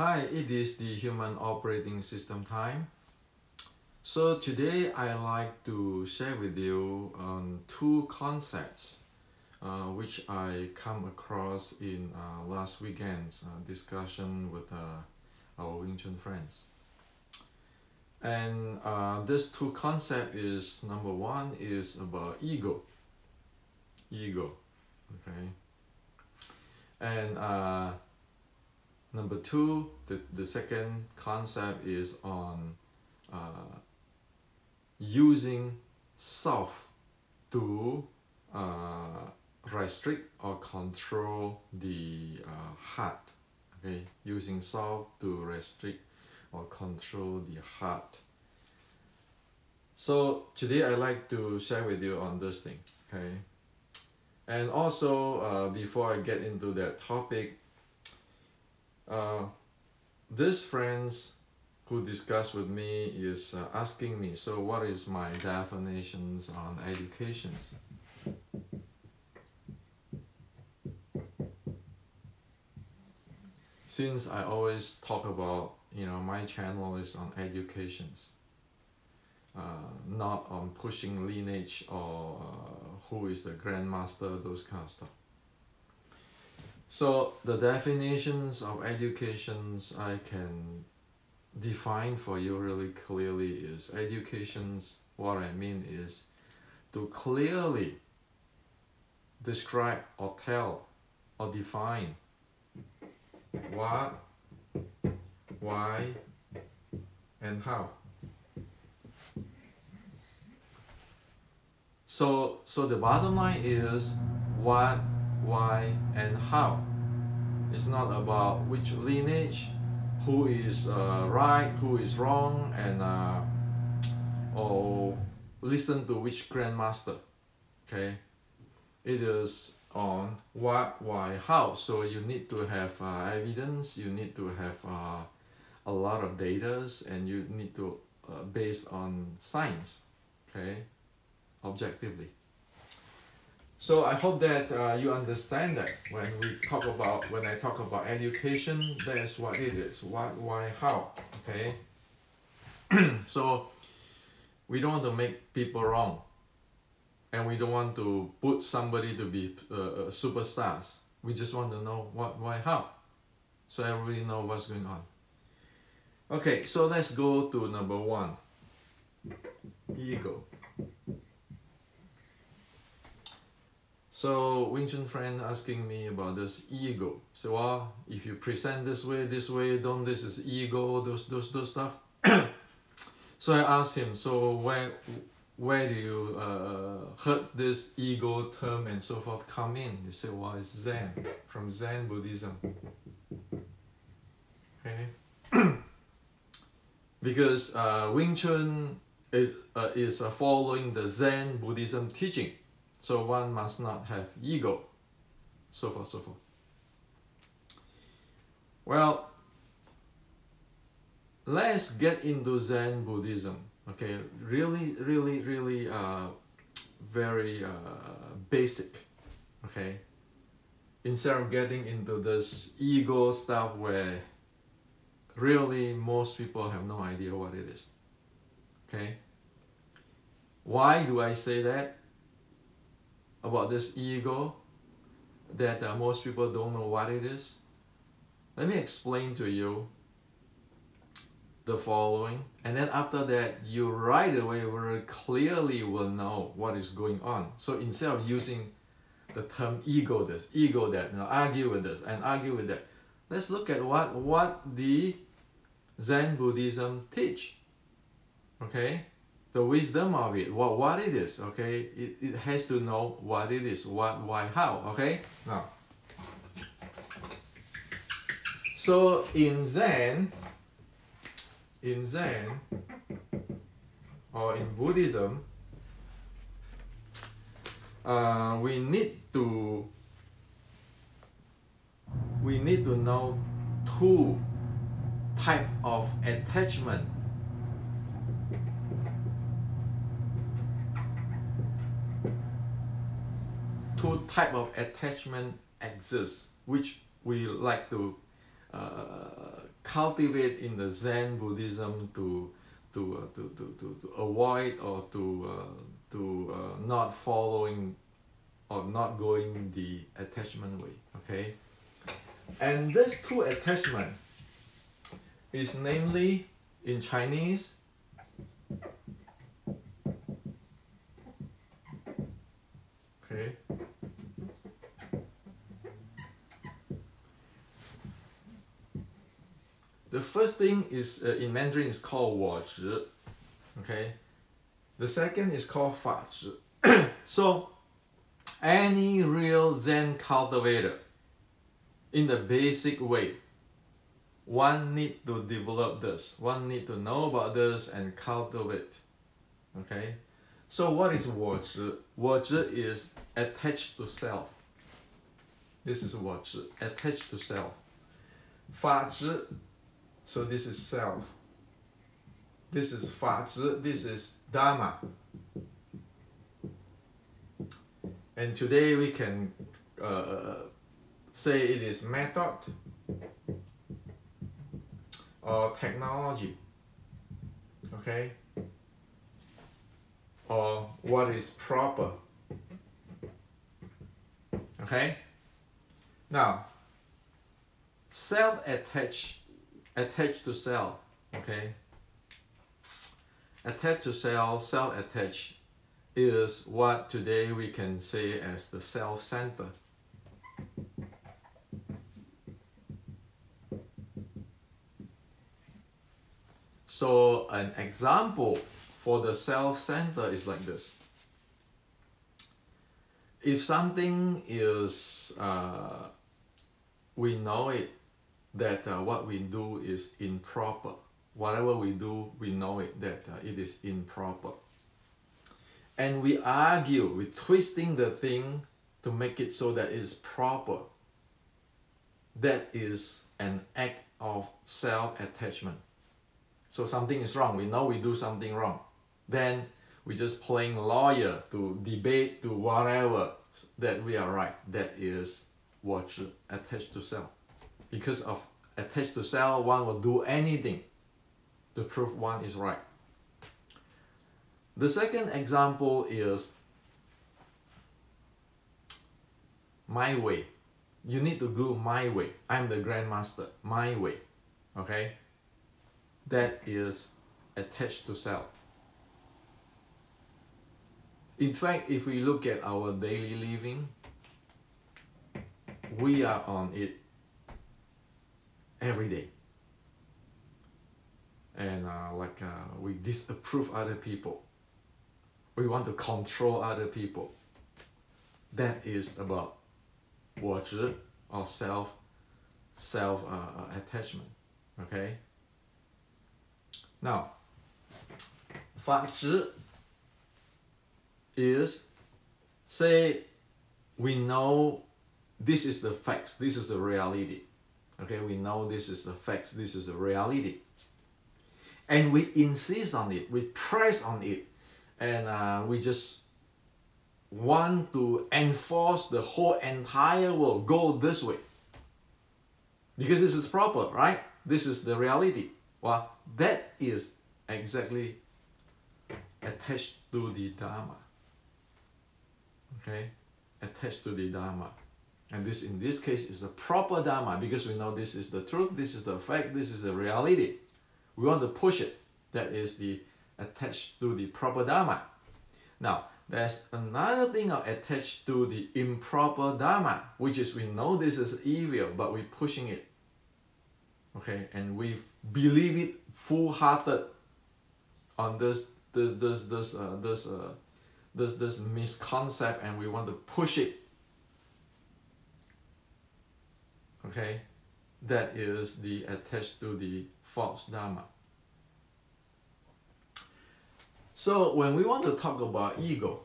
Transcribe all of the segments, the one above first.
Hi, it is the Human Operating System time. So today I like to share with you on two concepts which I come across in last weekend's discussion with our Wing Chun friends. And this two concept is, number one is about ego, okay? And number two, the second concept is on using self to restrict or control the heart. Okay, using self to restrict or control the heart. So today I like to share with you on this thing. Okay, and also before I get into that topic, these friends who discuss with me is asking me, so what is my definitions on educations? Since I always talk about, my channel is on educations, not on pushing lineage or who is the grandmaster, those kind of stuff. So the definitions of educations I can define for you really clearly is educations, what I mean is to clearly describe or tell or define what, why, and how. So the bottom line is what, why, and how. It's not about which lineage, who is right, who is wrong, and or listen to which grandmaster. Okay, it is on what, why, how. So you need to have evidence, you need to have a lot of data, and you need to based on science, okay, objectively. So I hope that you understand that when I talk about education, that's what it is. What, why, how. Okay. So we don't want to make people wrong, and we don't want to put somebody to be superstars. We just want to know what, why, how, so everybody know what's going on. Okay, so let's go to number one, ego. So Wing Chun friend asking me about this ego. So well, if you present this way, don't this is ego, those stuff. So I asked him, so where do you heard this ego term and so forth come in? He said, well, it's Zen, from Zen Buddhism. Okay. Because Wing Chun is following the Zen Buddhism teaching. So one must not have ego, so forth, so forth. Well, let's get into Zen Buddhism. Okay, really very basic. Okay, instead of getting into this ego stuff where really most people have no idea what it is. Okay, why do I say that about this ego, that most people don't know what it is? Let me explain to you the following, and then after that you right away very clearly will know what is going on. So instead of using the term ego this, ego that, argue with this and argue with that, let's look at what the Zen Buddhism teach. Okay, the wisdom of it, what it is. Okay, it has to know what it is, what, why, how. Okay, now, so in Zen or in Buddhism, we need to know two type of attachment. Two type of attachment exist, which we like to cultivate in the Zen Buddhism to avoid or to not following or not going the attachment way. Okay, and this two attachment is namely in Chinese okay. The first thing is in Mandarin is called 我执, okay. The second is called 法执. So any real Zen cultivator, in the basic way, one need to develop this. One need to know about this and cultivate. Okay. So what is 我执? 我执 is attached to self. This is 我执, attached to self. 法执. So this is self. This is 法执, this is Dharma. And today we can say it is method or technology. Okay? Or what is proper. Okay? Now, attached to self, okay? Attached to self, self-attached is what today we can say as the self-center. So an example for the self-center is like this. If something is, we know it, that what we do is improper. Whatever we do, we know it that it is improper. And we argue, we're twisting the thing to make it so that it's proper. That is an act of self-attachment. So something is wrong, we know we do something wrong. Then we just playing lawyer to debate to whatever that we are right. That is 我执, attached to self. Because of attached to self, one will do anything to prove one is right. The second example is my way. You need to do my way. I'm the grandmaster, my way. Okay? That is attached to self. In fact, if we look at our daily living, we are on it every day. And we disapprove other people. We want to control other people. That is about 我执 or self attachment. Okay? Now, 法执 is, say, we know this is the facts, this is the reality. Okay, we know this is the facts, this is the reality. And we insist on it, we press on it, and we just want to enforce the whole entire world, go this way. Because this is proper, right? This is the reality. Well, that is exactly attached to the Dharma. Okay? Attached to the Dharma. And this, in this case, is a proper Dharma because we know this is the truth, this is the fact, this is the reality. We want to push it. That is the attached to the proper Dharma. Now, there's another thing of attached to the improper Dharma, which is we know this is evil, but we're pushing it. Okay, and we believe it full-hearted on this misconcept, and we want to push it. Okay, that is the attached to the false Dharma. So when we want to talk about ego,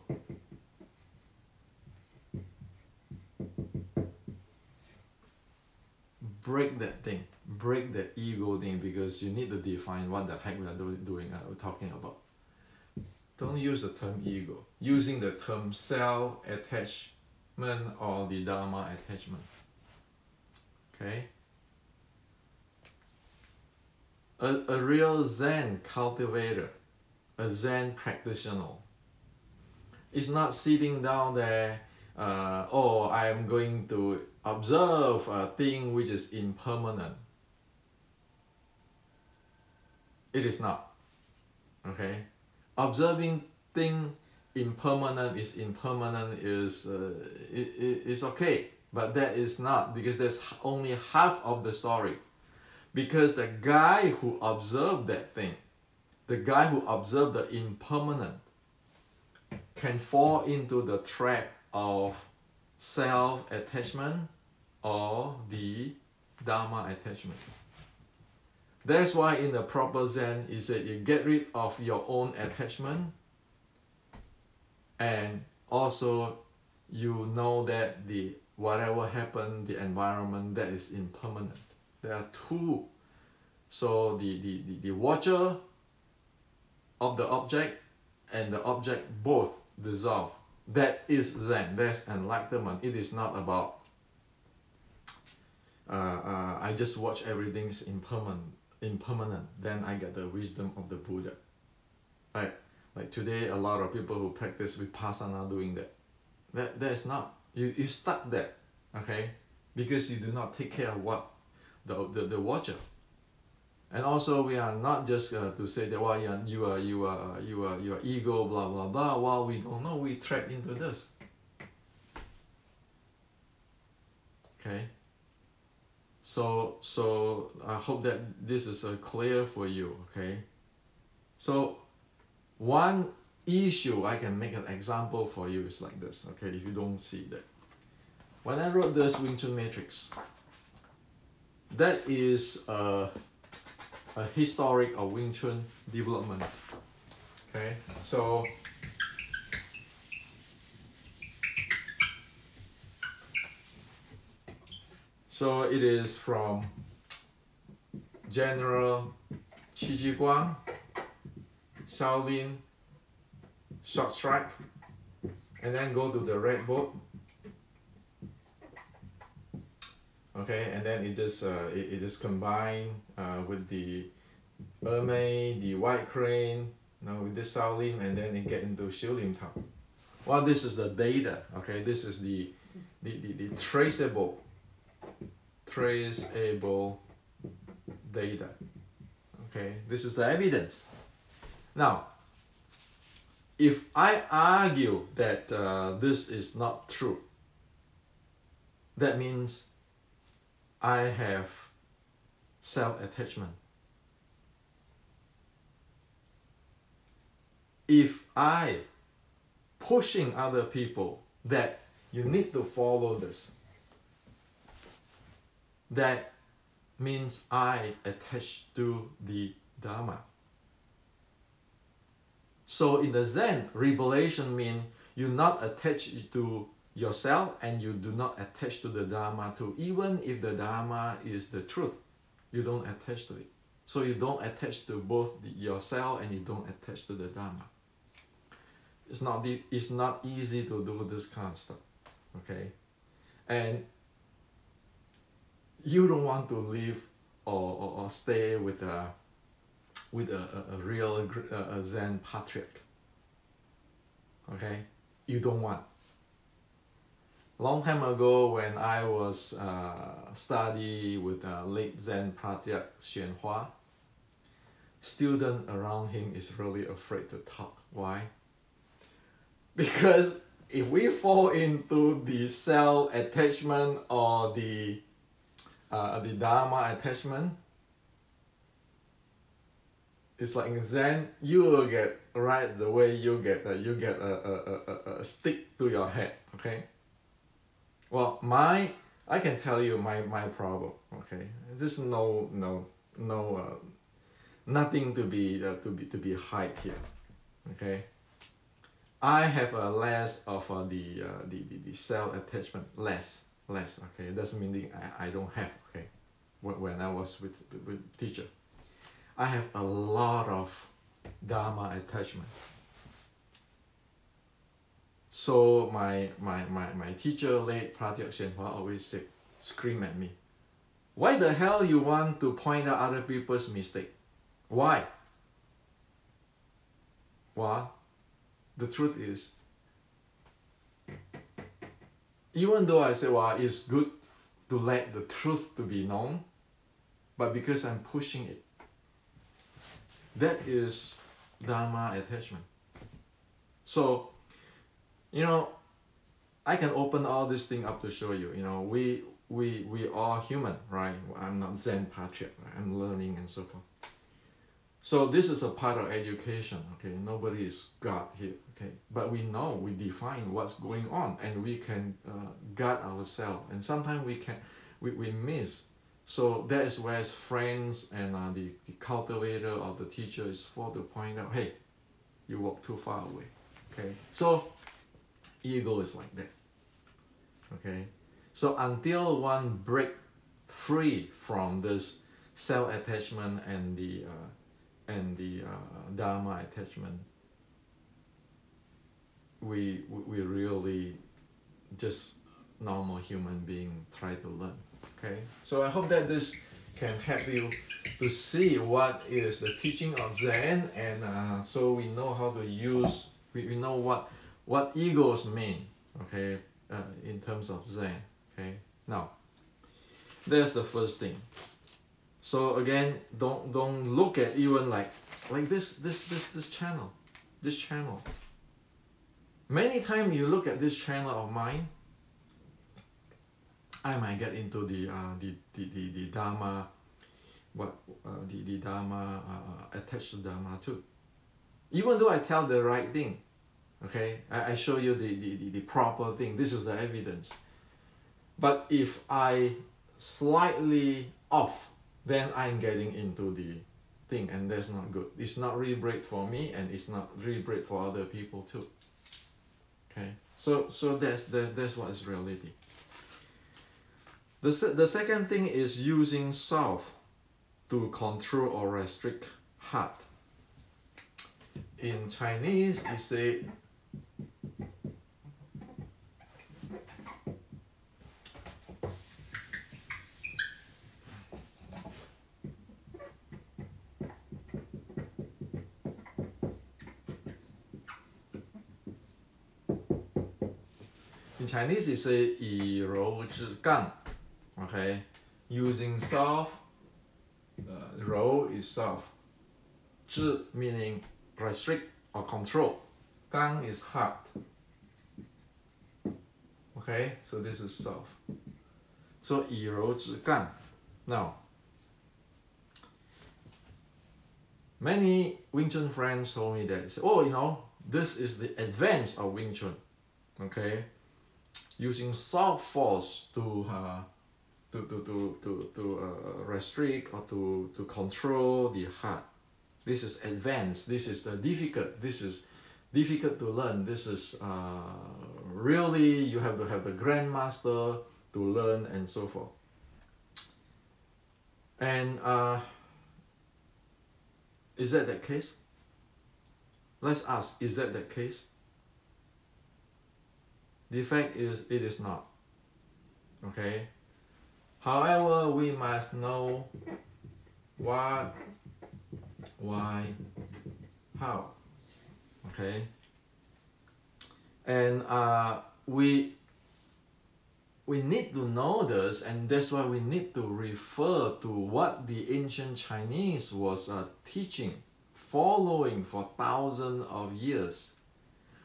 break that thing, break the ego thing, because you need to define what the heck we are we're talking about. Don't use the term ego, using the term self-attachment or the Dharma attachment. Okay? A real Zen cultivator, a Zen practitioner, is not sitting down there, oh, I am going to observe a thing which is impermanent. It is not. Okay? Observing thing impermanent is okay, but that is not, because that's only half of the story. Because the guy who observed that thing, the guy who observed the impermanent, can fall into the trap of self-attachment or the Dharma attachment. That's why in the proper Zen, he said you get rid of your own attachment, and also you know that the whatever happened, the environment, that is impermanent. There are two. So the watcher of the object and the object both dissolve. That is Zen. That's enlightenment. It is not about I just watch everything's impermanent, then I get the wisdom of the Buddha. Right? Like today, a lot of people who practice Vipassana doing that. That's not. You stuck there, okay? Because you do not take care of what the watcher. And also, we are not just to say that, well, you are ego, blah blah blah. Well, we don't know. We trapped into this. Okay. So I hope that this is clear for you. Okay. So one issue I can make an example for you is like this. Okay, if you don't see that, when I wrote this Wing Chun matrix, that is a historic of Wing Chun development. Okay, so it is from General Qi Ji Guang, Shaolin, short strike, and then go to the red boat. Okay, and then it just combine with the Ermei, the white crane, with this Shaolin, and then it get into Xiulim Tao. Well, this is the data. Okay, this is the traceable data. Okay, this is the evidence. Now, if I argue that this is not true, that means I have self-attachment. If I pushing other people that you need to follow this, that means I attach to the Dharma. So in the Zen, revelation means you not attach to yourself and you do not attach to the Dharma too. Even if the Dharma is the truth, you don't attach to it. So you don't attach to both yourself and you don't attach to the Dharma. It's not easy to do this kind of stuff. Okay? And you don't want to live or stay with a real Zen patriarch. Okay? You don't want. Long time ago, when I was study with late Zen patriarch Xuan Hua, student around him is really afraid to talk. Why? Because if we fall into the self-attachment or the Dharma attachment, it's like in Zen, you will get right the way you get a stick to your head. Okay. Well, I can tell you my problem. Okay, there's nothing to be hide here. Okay, I have a less of the self attachment, less. Okay, it doesn't mean I don't have. Okay, when I was with teacher, I have a lot of Dharma attachment. So my teacher, late Pratyek Shenhua, always said, scream at me. Why the hell you want to point out other people's mistake? Why? Well, the truth is, even though I say, well, it's good to let the truth to be known, but because I'm pushing it, that is Dharma attachment. So, I can open all this thing up to show you. We are human, right? I'm not Zen Patriarch. I'm learning and so forth. So this is a part of education, okay? Nobody is God here, okay? But we know, we define what's going on, and we can guard ourselves. And sometimes we miss. So that is where friends and the cultivator or the teacher is for to point out, hey, you walk too far away, okay? So ego is like that, okay? So until one break free from this self-attachment and the Dharma attachment, we really just normal human being try to learn. Okay, so I hope that this can help you to see what is the teaching of Zen, and so we know how to use, we know what egos mean, okay, in terms of Zen. Okay, now that's the first thing. So again, don't look at even like this channel, Many times you look at this channel of mine, I might get into the Dharma, the Dharma attached to Dharma too. Even though I tell the right thing, okay, I show you the proper thing. This is the evidence. But if I slightly off, then I'm getting into the thing, and that's not good. It's not really great for me, and it's not really great for other people too. Okay, so that's what is reality. The second thing is using self to control or restrict heart. In Chinese, it say in Chinese it say 以柔制刚. Okay, using self, 柔 is self, 制 meaning restrict or control, 刚 is heart. Okay, so this is self. So 以柔制刚. Now, many Wing Chun friends told me that, oh, this is the advance of Wing Chun. Okay, using soft force to restrict or to control the heart. This is advanced. This is difficult. This is difficult to learn. This is really, you have to have the grandmaster to learn and so forth. And is that the case? Let's ask, is that the case? The fact is, it is not. Okay? However, we must know what, why, how. Okay? And we need to know this, and that's why we need to refer to what the ancient Chinese was teaching, following for thousands of years.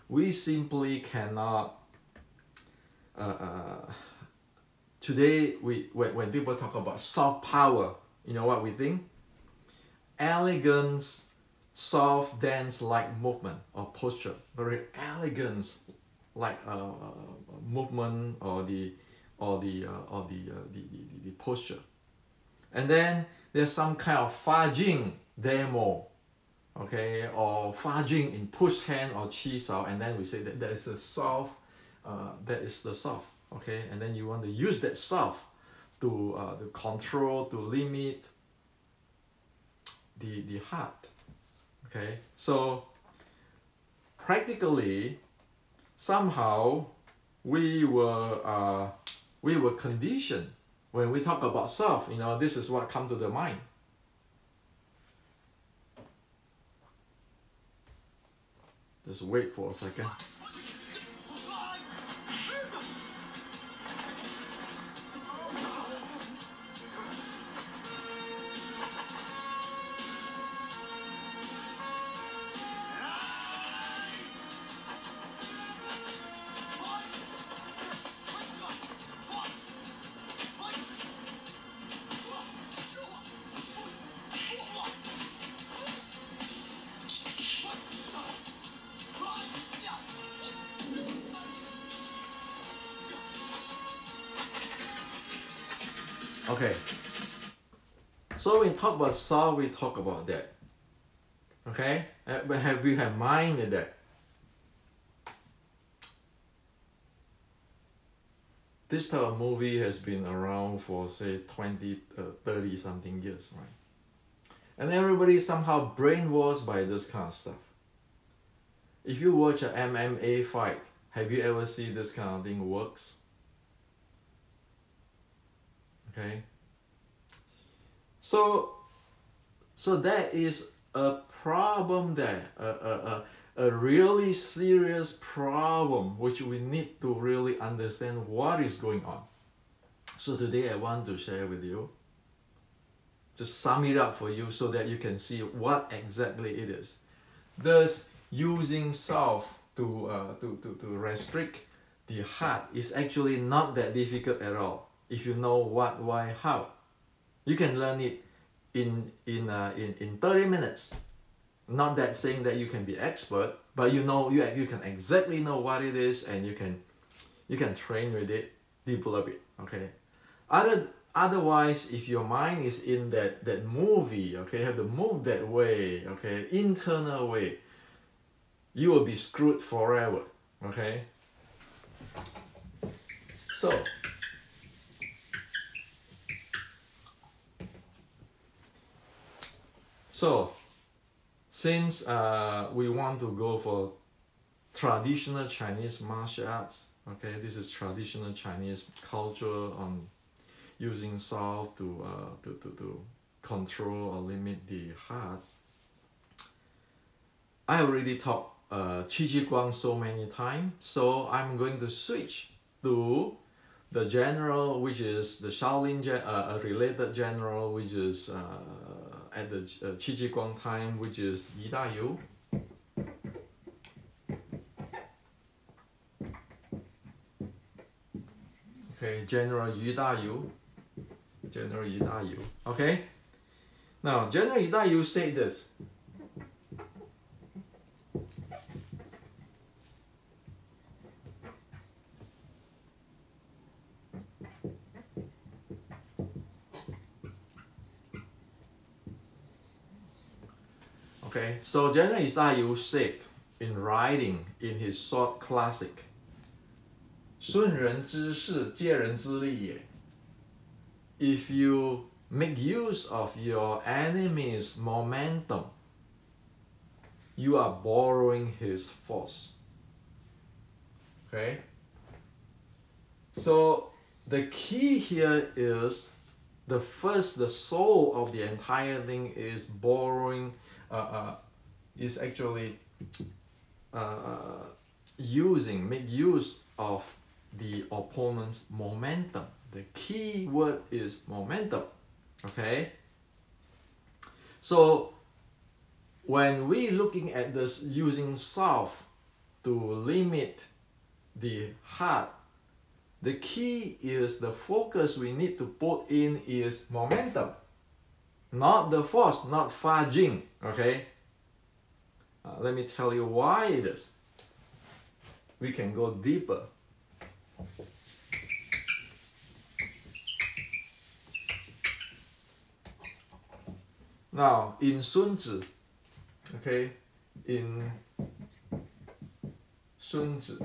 We simply cannot. Today, when people talk about soft power, you know what we think? Elegance, soft dance-like movement or posture. Very elegant, like movement or the posture. And then there's some kind of fajing demo, okay, or fajing in push hand or chi sao, and then we say that is a soft. That is the soft, okay, and then you want to use that soft to control, to limit the heart, okay. So practically, somehow we were conditioned when we talk about soft. This is what comes to the mind. Just wait for a second. Okay, so we talk about soul, we talk about that. Okay, but have we have mind with that? This type of movie has been around for say 20, 30 something years, right? And everybody somehow brainwashed by this kind of stuff. If you watch an MMA fight, have you ever seen this kind of thing works? Okay. So that is a problem there, a really serious problem which we need to really understand what is going on. So today I want to share with you, just sum it up for you so that you can see what exactly it is. Thus, using self to restrict the heart is actually not that difficult at all. If you know what, why, how, you can learn it in 30 minutes. Not that saying that you can be expert, but you know you can exactly know what it is, and you can train with it, develop it. Okay. Otherwise, if your mind is in that movie, okay, have to move that way, okay, internal way, you will be screwed forever. Okay. So since we want to go for traditional Chinese martial arts, okay, this is traditional Chinese culture on using self to control or limit the heart. I already taught Qi Guang so many times, so I'm going to switch to the general, which is the Shaolin related general, which is at the Qi Guang time, which is Yi Da Yu. Okay, General Yu Da Yu. General Yu Da Yu. Okay? Now, General Yu Da Yu said this. Okay, so General Yu Da Yu said in writing in his short classic, 顺人之事借人之力也. If you make use of your enemy's momentum, you are borrowing his force. Okay? So the key here is the soul of the entire thing is borrowing, is actually make use of the opponent's momentum. The key word is momentum. Okay? So when we looking at this using self to limit the heart, the key is the focus we need to put in is momentum, not the force, not Fa Jing. Okay? Let me tell you why it is. We can go deeper. Now, in Sun Tzu, okay, in Sun Tzu,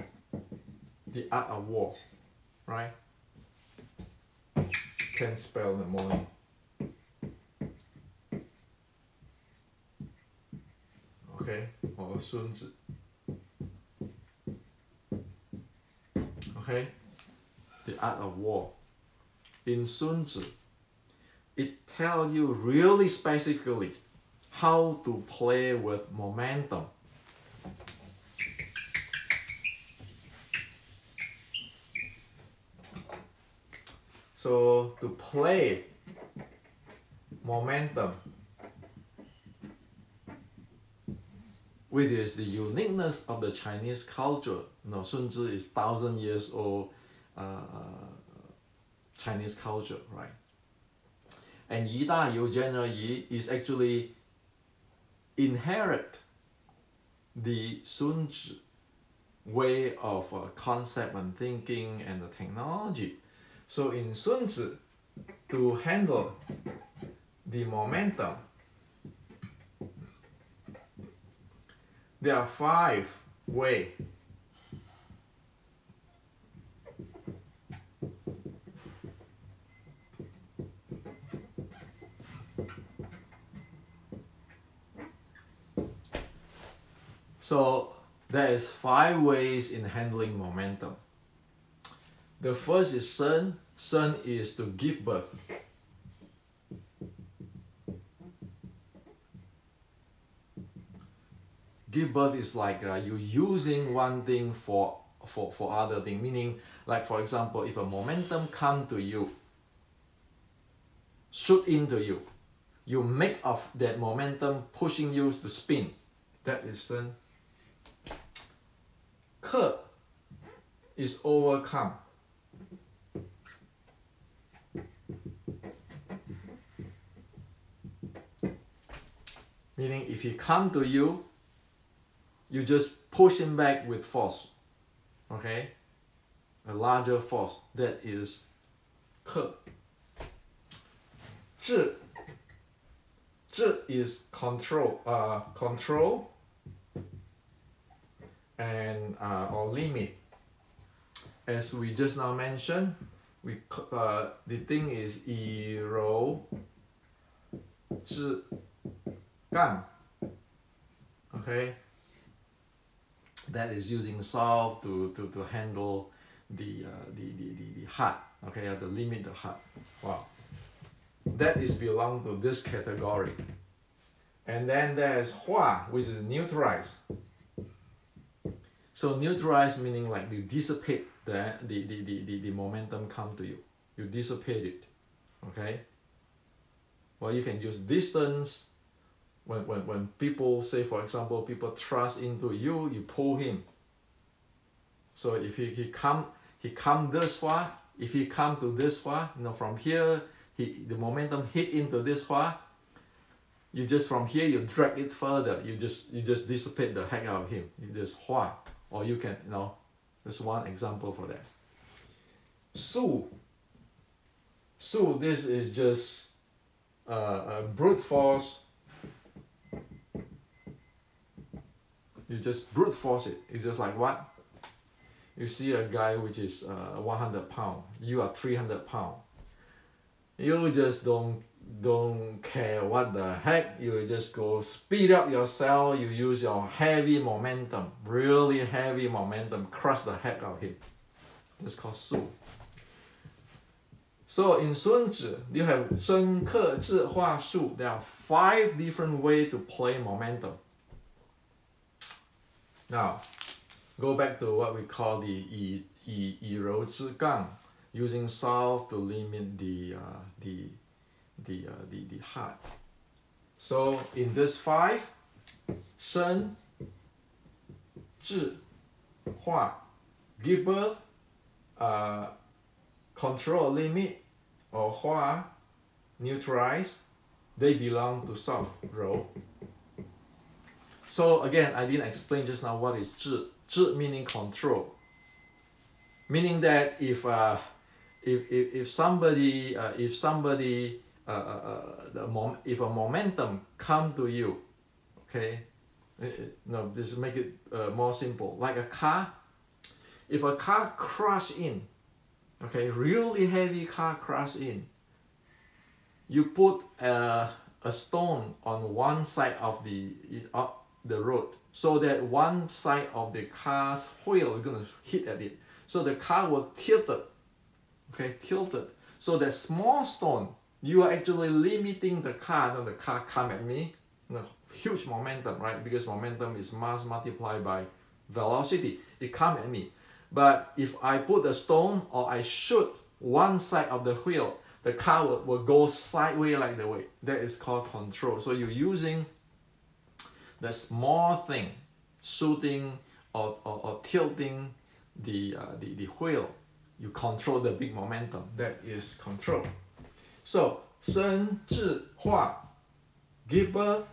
the art of war, right? Can't spell in the morning. Okay, or Sun Tzu. Okay, the art of war. In Sun Tzu, it tells you really specifically how to play with momentum. So to play momentum, which is the uniqueness of the Chinese culture. Sun Tzu is 1,000 years old Chinese culture, right? And Yi Da Yu General Yi is actually inherit the Sun Tzu way of concept and thinking and the technology. So in Sun Tzu, to handle the momentum, there are 5 ways. So there is 5 ways in handling momentum. The first is Sun. Sun is to give birth. Give birth is like you using one thing for other thing. Meaning, like for example, if a momentum come to you, shoot into you, you make of that momentum pushing you to spin. That is Sun. Ke is overcome. Meaning, if he come to you, you just push him back with force. Okay? A larger force. That is Ke. Zhi. Zhi is control. Control and or limit. As we just now mentioned, the thing is 以柔制刚. Okay, that is using soft to handle the heart. Okay, to limit the heart. Wow, that is belong to this category. And then there's Hua, which is neutralize. So neutralize meaning like you dissipate the momentum come to you. You dissipate it. Okay? Well, you can use distance. When people say, for example, people thrust into you, you pull him. So if he come this far, if he come to this far, from here, the momentum hit into this far, you just from here you drag it further. You just dissipate the heck out of him. You just hua. Or you can, there's one example for that. Su, this is just a brute force. You just brute force it. It's just like what? You see a guy which is 100 pounds. You are 300 pounds. You just don't care what the heck. You just go speed up yourself. You use your heavy momentum, really heavy momentum, crush the heck out of him. That's called Su. So in Sun Tzu, you have Sun, Ke, Zhi, Hua, Su. There are 5 different ways to play momentum. Now, go back to what we call the 以柔制刚, using soft to limit the heart. So in this 5, Shen, Zhi, Hua, give birth, control limit, or Hua, neutralize, they belong to soft, Rou. So again, I didn't explain just now what is Zhi. Zhi meaning control. Meaning that if a momentum come to you, okay, no, just make it more simple. Like a car, if a car crash in, okay, really heavy car crash in, you put a stone on one side of the road, so that one side of the car's wheel is gonna hit at it. So the car will tilted. Okay, tilted. So that small stone, you are actually limiting the car. Now the car come at me, huge momentum, right? Because momentum is mass multiplied by velocity. It come at me. But if I put a stone or I shoot one side of the wheel, the car will go sideways like the way. That is called control. So you're using the small thing, shooting or tilting the wheel. You control the big momentum. That is control. So 生智化 give birth,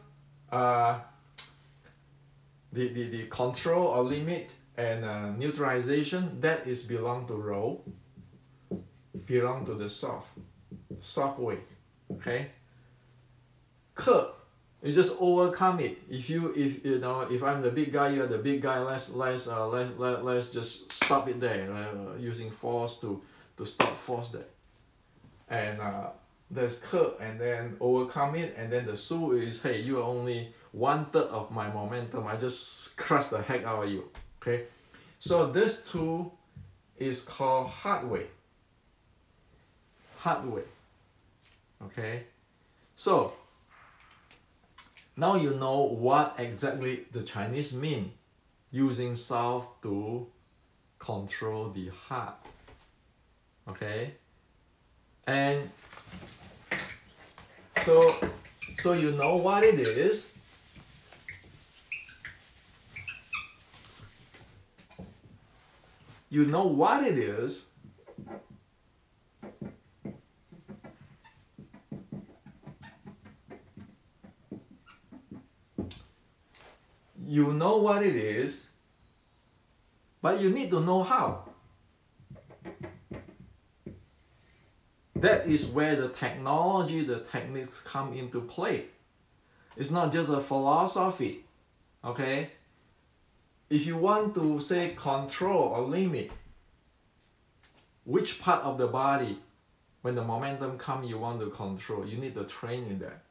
the control or limit and neutralization, that is belong to rou, belong to the soft way. Okay. 克, you just overcome it. If I'm the big guy, you're the big guy. Let's just stop it there, using force to stop force there. And there's 克 and then overcome it, and then the su is, hey, you are only 1/3 of my momentum. I just crush the heck out of you. Okay, so this two is called hard way. Hard way. Okay, so now you know what exactly the Chinese mean using soft to control the hard. Okay, and so you know what it is. You know what it is. You know what it is, but you need to know how. That is where the technology, the techniques come into play. It's not just a philosophy, okay? If you want to say control or limit, which part of the body, when the momentum comes, you want to control, you need to train in that,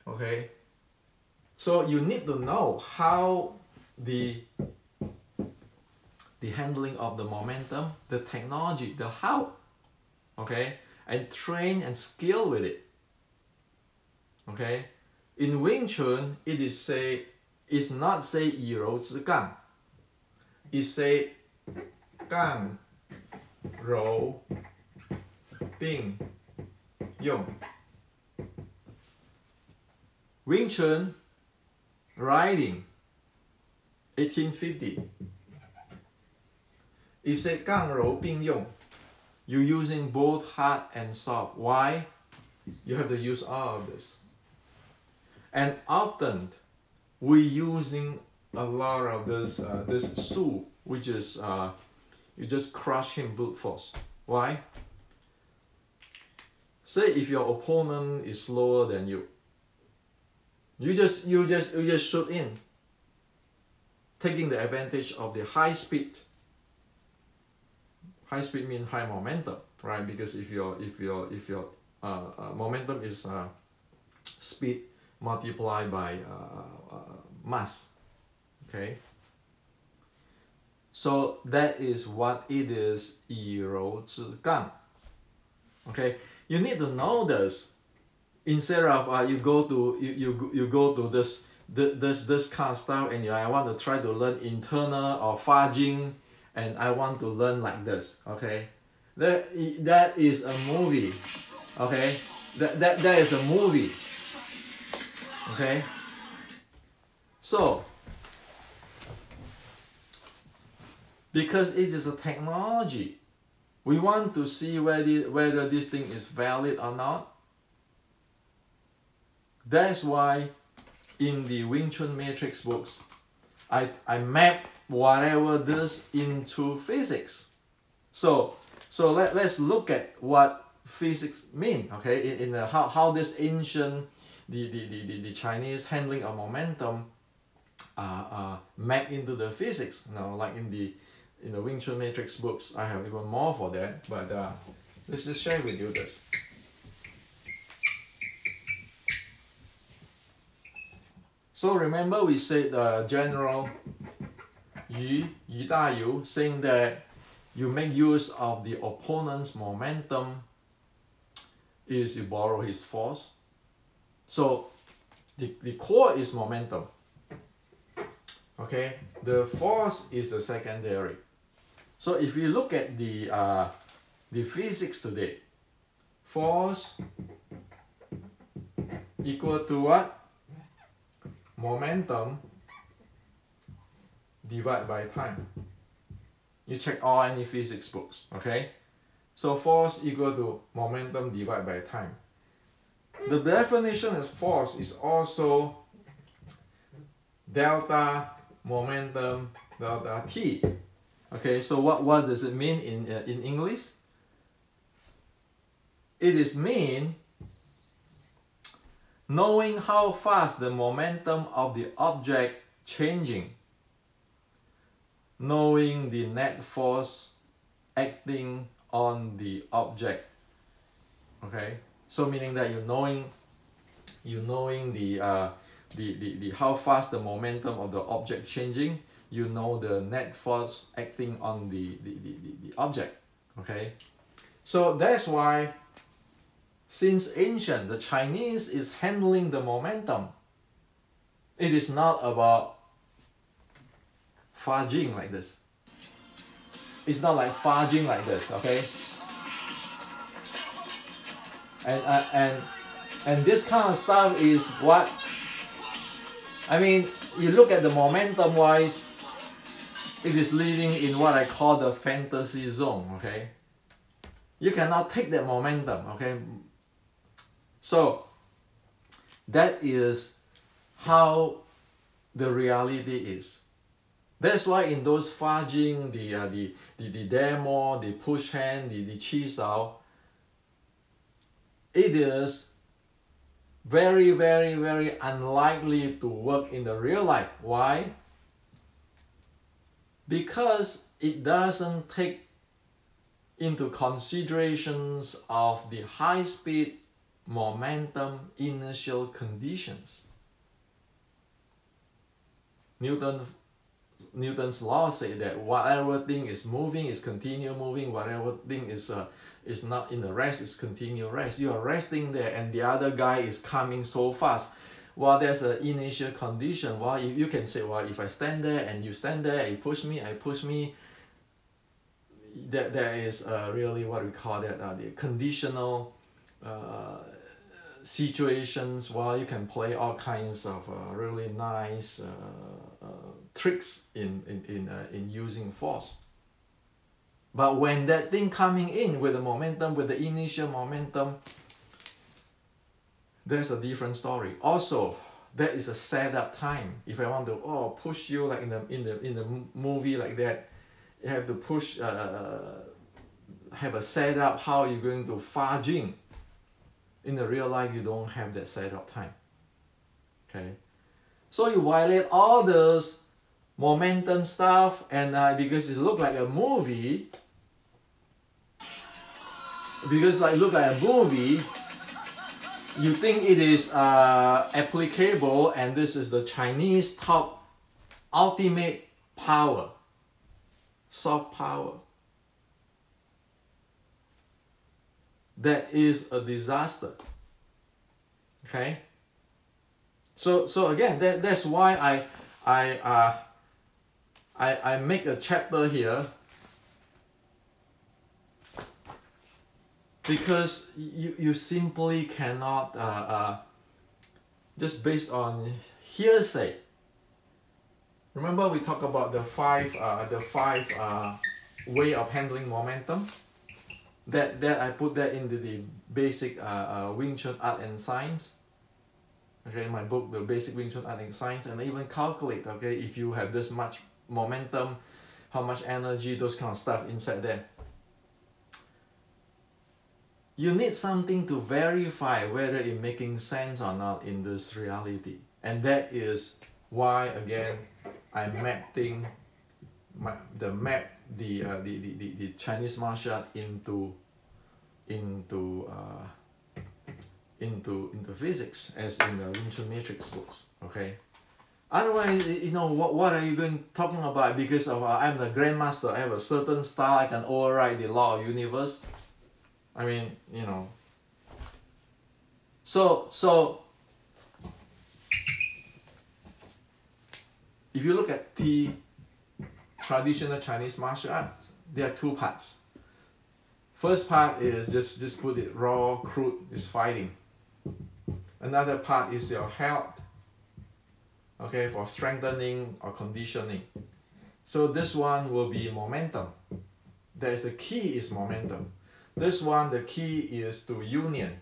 okay? So you need to know how the handling of the momentum, the technology, the how, okay, and train and skill with it. Okay, in Wing Chun, it's not say 以柔制刚, it say 刚柔并用. Wing Chun writing 1850. It said 刚柔并用. You're using both hard and soft. Why? You have to use all of this. And often we're using a lot of this su, which is you just crush him brute force. Why? Say if your opponent is slower than you, you just shoot in, taking the advantage of the high speed. High speed means high momentum, right? Because if your momentum is speed multiplied by mass, okay? So that is what it is, 以柔制刚. Okay, you need to know this. Instead of you go to this kind of stuff and I want to try to learn internal or fudging, and I want to learn like this. Okay, that is a movie. Okay, that is a movie. Okay, so because it is a technology, we want to see whether this thing is valid or not. That's why in the Wing Chun Matrix books, I map whatever this into physics. So let's look at what physics mean. Okay, in how this ancient the Chinese handling of momentum map into the physics. Now, like in the Wing Chun Matrix books, I have even more for that. But let's just share with you this. So remember we said General Yi Da Yu saying that you make use of the opponent's momentum is you borrow his force. So the core is momentum. Okay, the force is the secondary. So if you look at the the physics today. Force equal to what? Momentum divided by time. You check all any physics books, okay? So force equal to momentum divided by time. The definition of force is also delta momentum delta t. Okay, so what does it mean in English? It is mean knowing how fast the momentum of the object changing, knowing the net force acting on the object. Okay, so meaning that you knowing the how fast the momentum of the object changing, you know the net force acting on the object. Okay, so that's why since ancient the Chinese is handling the momentum. It is not about fudging like this. It's not like fudging like this, okay? And this kind of stuff is what, I mean, you look at the momentum wise, it is living in what I call the fantasy zone, okay? You cannot take that momentum, okay? So that is how the reality is. That's why in those fudging, the demo, the push hand, the chisao, it is very, very, very unlikely to work in the real life. Why? Because it doesn't take into considerations of the high speed momentum initial conditions. Newton's law say that whatever thing is moving is continue moving, whatever thing is not in the rest is continue rest. You are resting there and the other guy is coming so fast. Well, there's an initial condition. Well, you can say, well, if I stand there and you stand there, you push me, I push me. There is really what we call that the conditional situations. Well, you can play all kinds of really nice tricks in using force. But when that thing coming in with the momentum, with the initial momentum, there's a different story. Also, that is a setup time. If I want to push you like in the movie like that, you have to push have a setup how you're going to fudging. In the real life, you don't have that setup time. Okay, so you violate all those momentum stuff, and because it look like a movie, you think it is applicable, and this is the Chinese top ultimate power, soft power. That is a disaster. Okay. So again, that's why I make a chapter here, because you simply cannot just based on hearsay. Remember we talked about the five way of handling momentum. That I put that into the basic Wing Chun art and science. Okay, in my book, the basic Wing Chun art and science, and I even calculate. Okay, if you have this much momentum, how much energy, those kind of stuff inside there. You need something to verify whether it's making sense or not in this reality, and that is why again I'm mapping the Chinese martial art into physics, as in the Wing Chun Matrix books. Okay. Otherwise, you know, what are you talking about? Because of I'm the grandmaster, I have a certain style, I can override the law of universe. I mean, you know. So if you look at the traditional Chinese martial art, there are two parts. First part is just put it raw, crude, is fighting. Another part is your health, okay, for strengthening or conditioning. So this one will be momentum. That's the key, is momentum. This one, the key is to union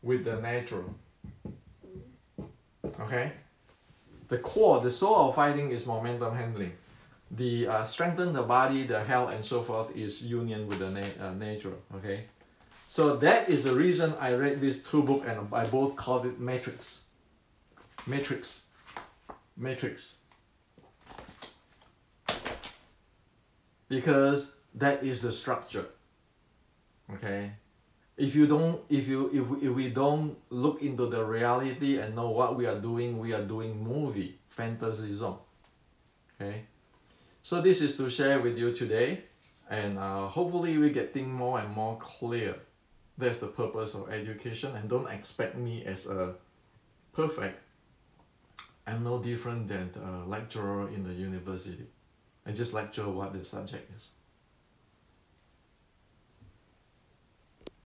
with the natural. Okay? The core, the soul of fighting is momentum handling. The strengthen the body, the health and so forth is union with the nature. Okay? So that is the reason I read these two books, and I both called it Matrix. Matrix. Matrix. Because that is the structure. Okay? If we don't look into the reality and know what we are doing movie, fantasy zone. Okay? So this is to share with you today, and hopefully we getting more and more clear. That's the purpose of education, and don't expect me as a perfect. I'm no different than a lecturer in the university. I just lecture what the subject is.